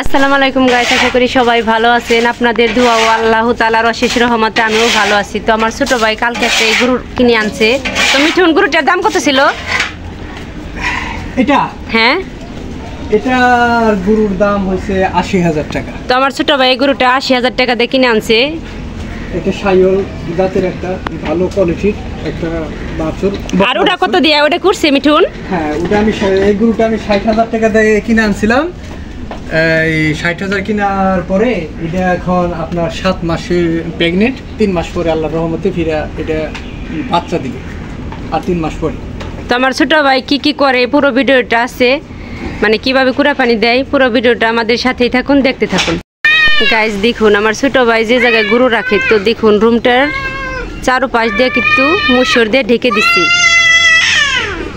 আসসালামু আলাইকুম গাইস, আশা করি সবাই ভালো আছেন। আপনাদের দোয়া ও আল্লাহ তাআলার অশেষ রহমতে আমিও ভালো আছি। তো আমার ছোট ভাই কালকে একটা গরু কিনে আনছে। তো মিঠুন, গরুটার দাম কত ছিল? এটা হ্যাঁ, এটার গরুর দাম হয়েছে ৮০,০০০ টাকা। তো আমার ছোট ভাই গরুটা ৮০,০০০ টাকা দিয়ে কিনে আনছে। এটা সাইওয়াল জাতের একটা ভালো কোয়ালিটির একটা বাছুর। আর ওটা কত দিয়ে ওটা করছে মিঠুন? হ্যাঁ, ওটা এই গরুটা আমি ৬০,০০০ টাকা দিয়ে কিনে আনছিলাম। এই ৬০,০০০ কেনার পরে এটা এখন আপনার ৭ মাসে প্রেগনেন্ট। ৩ মাস পরে আল্লাহর রহমতে ফিরে এটা বাচ্চা দিবে, আর ৩ মাস পরে। তো আমার ছোট ভাই কি করে পুরো ভিডিওটা আছে, মানে কিভাবে কুড়া পানি দেয়, পুরো ভিডিওটা আমাদের সাথেই থাকুন, দেখতে থাকুন। গাইস দেখুন আমার ছোট ভাই যে জায়গায় গরু রাখে, তো দেখুন রুমটার চারপাশ দিয়ে কিন্তু মুসর দিয়ে ঢেকে দিচ্ছি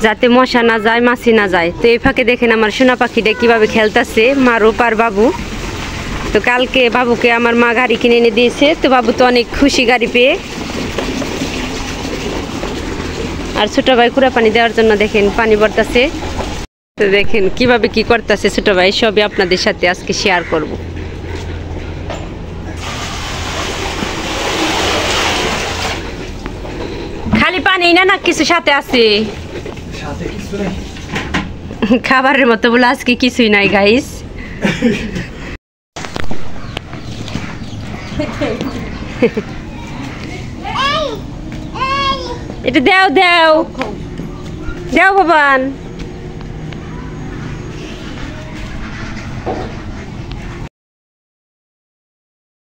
যাতে মশা না যায়, মাছি না যায়। তো এই ফাঁকে দেখেন আমার সোনা পাখিটা কিভাবে খেলতেছে মারুপ আর বাবু। তো কালকে বাবুকে আমার মা গাড়ি কিনে এনে দিয়েছে, তো বাবু তো অনেক খুশি গাড়ি পেয়ে। আর ছোট ভাই কুড়া পানি দেওয়ার জন্য দেখেন পানি ভরতেছে। তো দেখেন কিভাবে কি করতেছে ছোট ভাই, সবই আপনাদের সাথে আজকে শেয়ার করব। খালি পানি না কিছু সাথে আছে? সাথে কিছু নেই, খাবারের মতো বলে আজকে কিছুই নাই গাইস। এটা দেও দেও দেও বাবান।